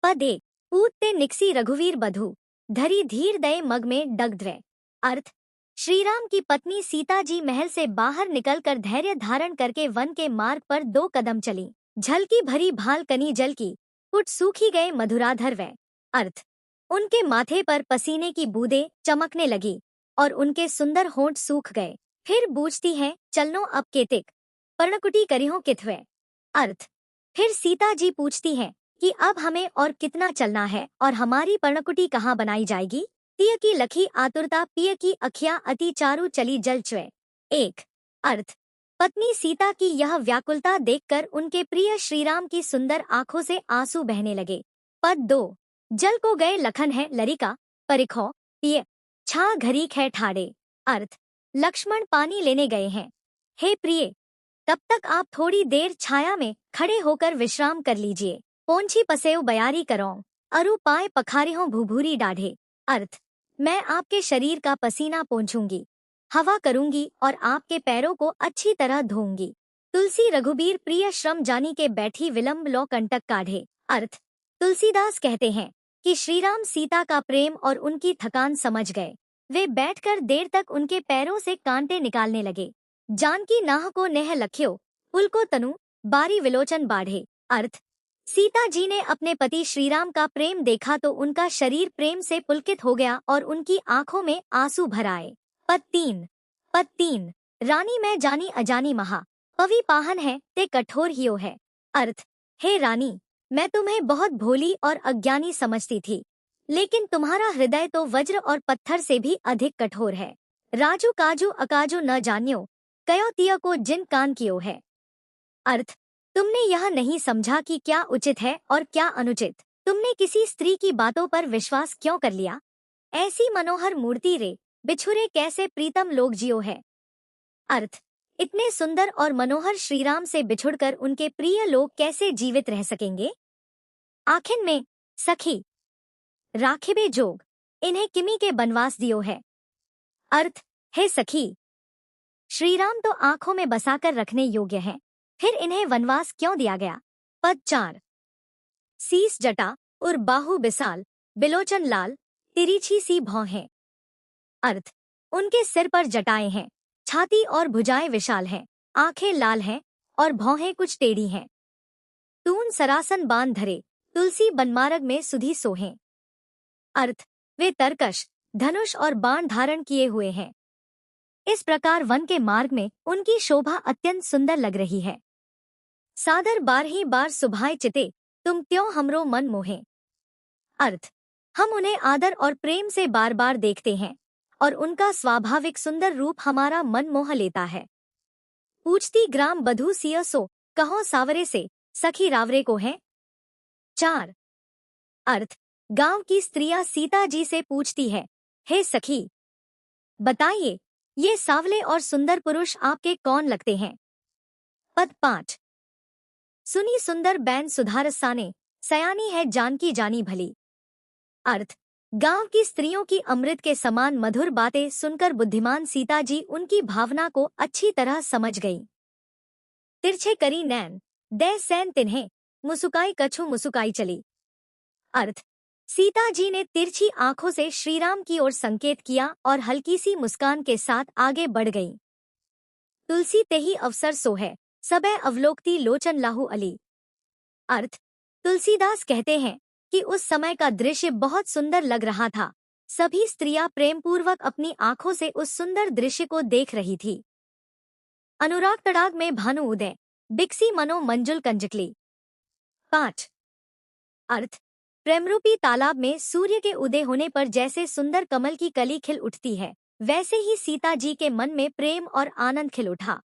पद 1 पूतते निकसी रघुवीर बधु धरी धीर दये मग में दग्ध्वै। अर्थ, श्रीराम की पत्नी सीता जी महल से बाहर निकलकर धैर्य धारण करके वन के मार्ग पर 2 कदम चली। झलकी भरी भाल कनी जल की, पुट सूखी गए मधुराधर वै। अर्थ, उनके माथे पर पसीने की बूंदें चमकने लगी और उनके सुंदर होंठ सूख गए। फिर बूझती हैं, चलनो अब केतिक पर्णकुटी करिहो किथवै। अर्थ, फिर सीता जी पूछती हैं कि अब हमें और कितना चलना है और हमारी पर्णकुटी कहाँ बनाई जाएगी। तिय की लखी आतुरता पिय की अखिया अति चारु चली जल च्वै। 1 अर्थ, पत्नी सीता की यह व्याकुलता देखकर उनके प्रिय श्रीराम की सुंदर आंखों से आंसू बहने लगे। पद 2 जल को गए लखन है लरिका परिखो पिय छा घरीक है ठाड़े। अर्थ, लक्ष्मण पानी लेने गए हैं। हे प्रिय, तब तक आप थोड़ी देर छाया में खड़े होकर विश्राम कर लीजिए। पोंछी पसेव बयारी करो अरु पाए पखारिहो भूभूरी डाढ़े। अर्थ, मैं आपके शरीर का पसीना पोंछूंगी, हवा करूंगी और आपके पैरों को अच्छी तरह धोऊंगी। तुलसी रघुबीर प्रिय श्रम जानी के बैठी विलंब लो कंटक काढ़े। अर्थ, तुलसीदास कहते हैं कि श्रीराम सीता का प्रेम और उनकी थकान समझ गए। वे बैठकर देर तक उनके पैरों से कांटे निकालने लगे। जानकी नाह को नेह लख्यो पुल को तनु बारी विलोचन बाढ़े। अर्थ, सीता जी ने अपने पति श्रीराम का प्रेम देखा तो उनका शरीर प्रेम से पुलकित हो गया और उनकी आंखों में आंसू भर आए। पद 3 रानी मैं जानी अजानी महा पवि पाहन है ते कठोर हियो है। अर्थ, हे रानी, मैं तुम्हें बहुत भोली और अज्ञानी समझती थी, लेकिन तुम्हारा हृदय तो वज्र और पत्थर से भी अधिक कठोर है। राजू काजू अकाजू न जान्यो कयो तिय को जिन कान कियो है। अर्थ, तुमने यह नहीं समझा कि क्या उचित है और क्या अनुचित। तुमने किसी स्त्री की बातों पर विश्वास क्यों कर लिया। ऐसी मनोहर मूर्ति रे बिछुरे कैसे प्रीतम लोग जियो है। अर्थ, इतने सुंदर और मनोहर श्रीराम से बिछुड़कर उनके प्रिय लोग कैसे जीवित रह सकेंगे। आखिर में सखी राखिबे जोग इन्हें किमी के बनवास दियो है। अर्थ, हे सखी, श्रीराम तो आंखों में बसाकर रखने योग्य हैं, फिर इन्हें वनवास क्यों दिया गया। पद 4 सीस जटा और बाहु बिसाल बिलोचन लाल तिरछी सी भौं है। अर्थ, उनके सिर पर जटाएं हैं, छाती और भुजाएं विशाल हैं, आंखें लाल हैं और भौहें कुछ टेढ़ी हैं। तून सरासन बांध धरे तुलसी बनमार्ग में सुधी सोहें। अर्थ, वे तरकश धनुष और बाण धारण किए हुए हैं। इस प्रकार वन के मार्ग में उनकी शोभा अत्यंत सुंदर लग रही है। सादर 12 बार सुभाए चिते तुम त्यों हमरो मन मोहे। अर्थ, हम उन्हें आदर और प्रेम से बार बार देखते हैं और उनका स्वाभाविक सुंदर रूप हमारा मन मोह लेता है। पूछती ग्राम बधू सिय सो कहो सावरे से सखी रावरे को है। 4 अर्थ, गांव की स्त्रियां सीता जी से पूछती है, हे सखी, बताइए ये सावले और सुंदर पुरुष आपके कौन लगते हैं। पद 5 सुनी सुंदर बैन सुधारसाने सयानी है जानकी जानी भली। अर्थ, गांव की स्त्रियों की अमृत के समान मधुर बातें सुनकर बुद्धिमान सीता जी उनकी भावना को अच्छी तरह समझ गई। तिरछे करी नैन दे सैन तिन्हें मुसुकाई कछु मुसुकाई चली। अर्थ, सीता जी ने तिरछी आंखों से श्रीराम की ओर संकेत किया और हल्की सी मुस्कान के साथ आगे बढ़ गई। तुलसी तेही अवसर सोहे सबे अवलोकती लोचन लाहू अली। अर्थ, तुलसीदास कहते हैं कि उस समय का दृश्य बहुत सुंदर लग रहा था। सभी स्त्रियां प्रेमपूर्वक अपनी आंखों से उस सुंदर दृश्य को देख रही थी। अनुराग तड़ाग में भानु उदय बिकसी मनो मंजुल कंजकली। 5 अर्थ, प्रेमरूपी तालाब में सूर्य के उदय होने पर जैसे सुंदर कमल की कली खिल उठती है, वैसे ही सीता जी के मन में प्रेम और आनंद खिल उठा।